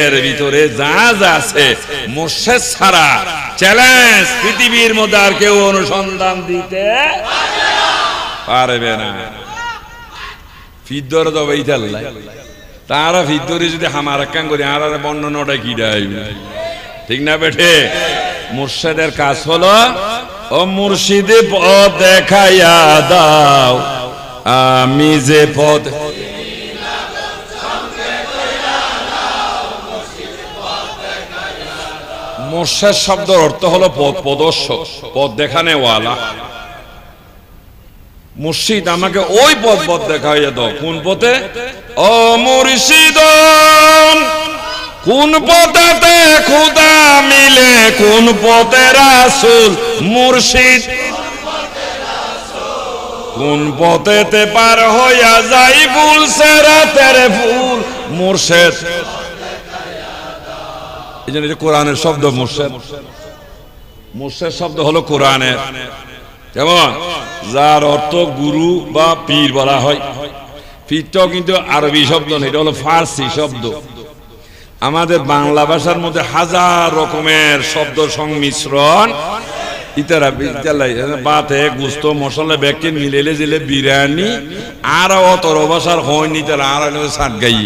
এর ভিতরে যা যা আছে মুর্শিদ ছাড়া চ্যালেঞ্জ পৃথিবীর মধ্যে আর কেউ অনুসন্ধান দিতে পারবে না। ফিদ্দর দবে ইতাল্লাই তারা ফিদ্দরে যদি হামার কান করি আর বর্ণনাটা কি দেয়, ঠিক না বেঠে? মুর্শিদের কাজ হলো ও মুর্শিদে পথ দেখাইয়া দাও, আমি যে পথ মুর্শিদ শব্দের অর্থ হলো পথ প্রদর্শক, পথ দেখানে ওয়ালা। মুর্শিদ আমাকে ওই পথ দেখাইয়া দাও। কোন পথে? ও মুর্শিদ কোন পথেতে খুদা মিলে, কোন পথে রাসূল মুর্শিদ, কোন পথেতে পার হইয়া যাই ফুল সেরাতের ফুল মুর্শিদ। এই জন্য কোরআনের শব্দ মুর্শিদ, মুর্শিদ শব্দ হলো কোরআনের। কেমন? যার অর্থ গুরু বা পীর বলা হয়। পীরটাও কিন্তু আরবি শব্দ না, এটা হলো ফার্সি শব্দ। আমাদের বাংলা ভাষার মধ্যে হাজার রকমের শব্দ সংমিশ্রণ ইতারা বাতে গুস্ত মশলা ব্যাগকে মিলেলে জিলে বিরিয়ানি আর অতর ভাষার হয়নি তারা আর সাত গাই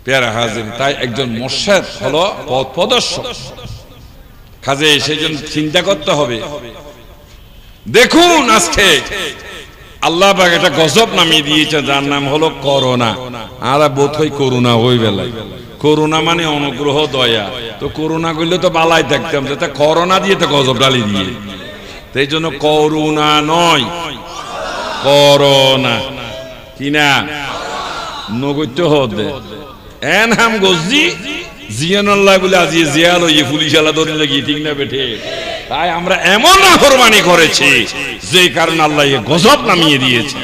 পেয়ারা হাজির। তাই একজন মুর্শিদ হলো পথ প্রদর্শক। কাজে সেই জন্য চিন্তা করতে হবে। দেখুন আজকে আল্লাহ পাক একটা গজব নামিয়ে দিয়েছে, যার নাম হলো করোনা। আর বোধ হয় করোনা ওই বেলায়, করোনা মানে অনুগ্রহ দয়া। তো করোনা করলে তো বালাই থাকতাম, যাতে করোনা দিয়ে তো গজব ডালি দিয়ে। সেই জন্য করোনা নয়, করোনা কিনা নগত্য হতে এন হাম গজি জিয়ানুল্লাহ বলে আজি জিয়াল হইয়ে পুলিশ আলা ধরে লাগিয়ে, ঠিক না বেঠে? তাই আমরা এমন নাফরমানি করেছি যে কারণে আল্লাহ গজব নামিয়ে দিয়েছে।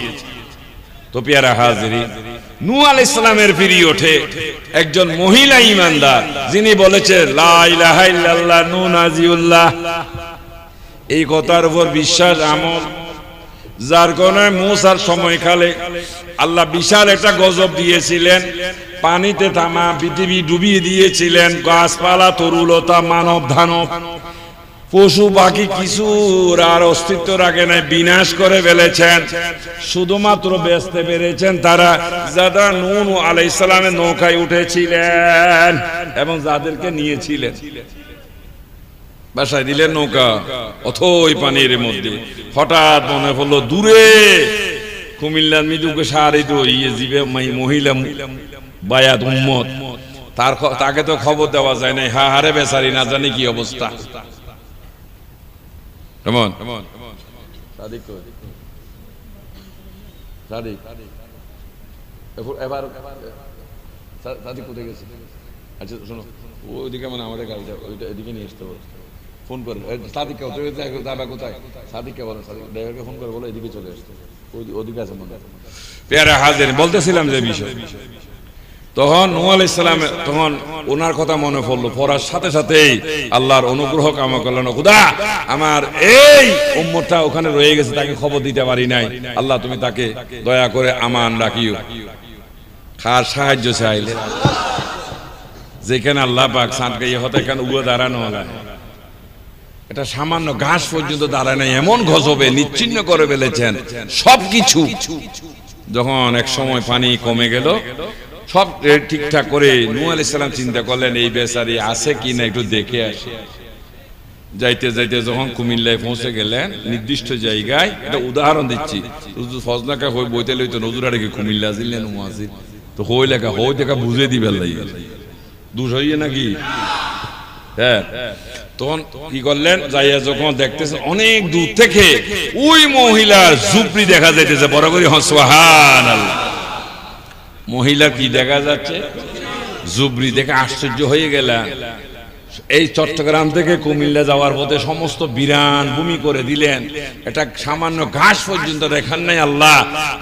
তো পেয়ারা হাজিরিন, নূহ আলাইহিস সালামের পিরিয়ডে একজন মহিলা ঈমানদার যিনি বলেছে লা ইলাহা ইল্লাল্লাহ নূহ নাজিউল্লাহ, এই কথার উপর বিশ্বাস আমল, যার কারণে মূসার সময়কালে আল্লাহ বিশাল একটা গজব দিয়েছিলেন। পানিতে থামা পৃথিবী ডুবিয়ে দিয়েছিলেন, গাছপালা তরুলতা মানব দানব পশু পাখি কিছুর আর অস্তিত্ব রাখে নাই, বিনাশ করে ফেলেছেন। শুধুমাত্র বেঁচতে পেরেছেন তারা যারা নূহ আলাইহিস সালামের নৌকায় উঠেছিলেন এবং যাদেরকে নিয়েছিলেন। বাসায় দিলেন নৌকা অথই পানির মধ্যে। হঠাৎ মনে পড়লো দূরে কুমিল্লার মৃদুকে সারি তো ইয়ে জীবে মহিলা বায়াত উম্মত, তাকে তো খবর দেওয়া যায় নাই। হা হারে বেচারি, না জানি কি অবস্থা। কেমন এবার সাদিক কোথায় গেছে? আচ্ছা শোনো, ওইদিকে মানে আমাদের গাড়িটা ওইটা এদিকে নিয়ে আসতে হবে। ফোন করে সাদিককে যাবে কোথায়? সাদিককে বলো, সাদিক ড্রাইভারকে ফোন করে বলো এদিকে চলে আসতে, ওদিকে আছে মনে হয়। পেয়ারা হাজির, বলতেছিলাম যে বিষয়, তখন নূহ আলাইহিস সালাম তখন ওনার কথা মনে পড়লো। পড়ার সাথে সাথেই আল্লাহর অনুগ্রহ কামনা করলেন, খোদা আমার এই উম্মতটা ওখানে রয়ে গেছে, তাকে খবর দিতে পারি নাই, আল্লাহ তুমি তাকে দয়া করে আমান রাখিও। কার সাহায্য চাইলে? যেখানে আল্লাহ পাক সাঁতগাইয়ে হতে এখানে উড়ে দাঁড়ানো হলো, এটা সামান্য ঘাস পর্যন্ত দাঁড়ায় নাই, এমন গজবে নিচ্ছিন্ন করে ফেলেছেন সবকিছু। যখন এক সময় পানি কমে গেল, সব ঠিকঠাক করে নূহ আলাইহিস সালাম চিন্তা করলেন এই বেচারি আছে কিনা একটু দেখে আসে। যাইতে যাইতে যখন কুমিল্লায় পৌঁছে গেলেন নির্দিষ্ট জায়গায়, এটা উদাহরণ দিচ্ছি, ফজনাকা হয়ে বইতে লইতো নজুরা রেখে কুমিল্লা আসিলেন মুয়াজিন তো হই লেখা হই দেখা বুঝে দিবেন লাগে দুষ হইয়ে নাকি। হ্যাঁ, তখন কি করলেন, যাইয়া যখন দেখতেছেন অনেক দূর থেকে ওই মহিলার ঝুপড়ি দেখা যাইতেছে। বড় করে সুবহানাল্লাহ, মহিলা কি দেখা যাচ্ছে? ঝুপড়ি দেখে আশ্চর্য হয়ে গেলেন। এই চট্টগ্রাম থেকে কুমিল্লা যাওয়ার পথে সমস্ত বিরান ভূমি করে দিলেন, এটা সামান্য ঘাস পর্যন্ত দেখান নাই আল্লাহ।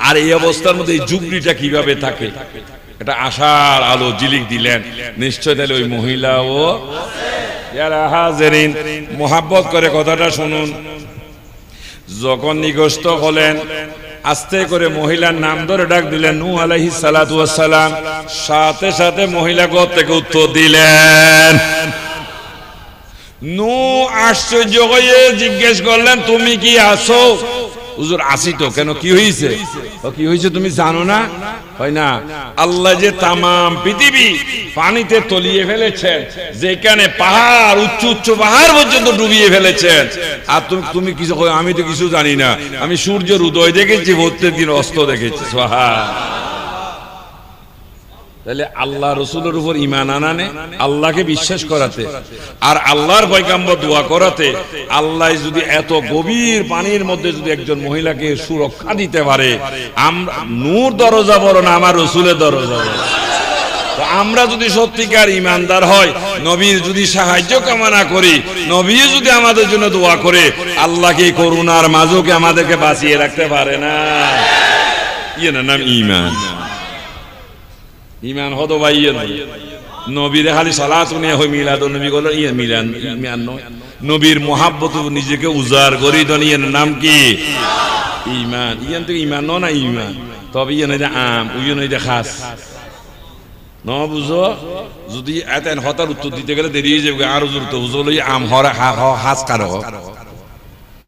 আর এই অবস্থার মধ্যে এই ঝুপড়িটা কিভাবে থাকে, এটা আশার আলো জিলিক দিলেন। নিশ্চয় তাহলে ওই মহিলা ও হাজিরিন মোহাব্বত করে কথাটা শুনুন। যখন নিগস্ত হলেন আস্তে করে মহিলার নাম ধরে ডাক দিলেন নূহ আলাইহিস সালাতু ওয়াস সালাম। সাথে সাথে মহিলা ঘর থেকে উত্তর দিলেন। নূহ আশ্চর্য হয়ে জিজ্ঞেস করলেন, তুমি কি আছো? হুজুর আসি তো। কেন, কি হয়েছে? কি হয়েছে তুমি জানো না? হয় না, আল্লাহ যে তামাম পৃথিবী পানিতে তলিয়ে ফেলেছেন, যেখানে পাহাড় উচ্চ উচ্চ পাহাড় পর্যন্ত ডুবিয়ে ফেলেছেন, আর তুমি কিছু, আমি তো কিছু জানি না, আমি সূর্যের উদয় দেখেছি, প্রত্যেক দিন অস্ত দেখেছি। তাহলে আল্লাহ রসুলের উপর ঈমান আনানে, আল্লাহকে বিশ্বাস করাতে আর আল্লাহর পয়গম্বর দোয়া করাতে, আল্লাহ যদি এত গভীর পানির মধ্যে যদি একজন মহিলাকে সুরক্ষা দিতে পারে, আমরা নূর দরজা বড় না আমার রসুলের দরজা বড়। তো আমরা যদি সত্যিকার ঈমানদার হয়, নবীর যদি সাহায্য কামনা করি, নবী যদি আমাদের জন্য দোয়া করে, আল্লাহকে করুণার মাঝকে আমাদেরকে বাঁচিয়ে রাখতে পারে না। ইয়ে না নাম ঈমান। ঈমান হতো ভাই নবীর খালি সালাত নিয়ে হয় মিলাদ নবী বলে ইয়ে মিলান ঈমান নয়। নবীর মহাব্বত নিজেকে উজাড় করি তো ইয়ে নাম কি? ঈমান। ইয়ান তো ঈমান না ঈমান। তবে ইয়ে নয় আম, উইয়ে নয় খাস ন বুঝো। যদি এতেন হতার উত্তর দিতে গেলে দেরি হয়ে যাবে, আরো জোর তো বুঝো আম হরা হাস কারো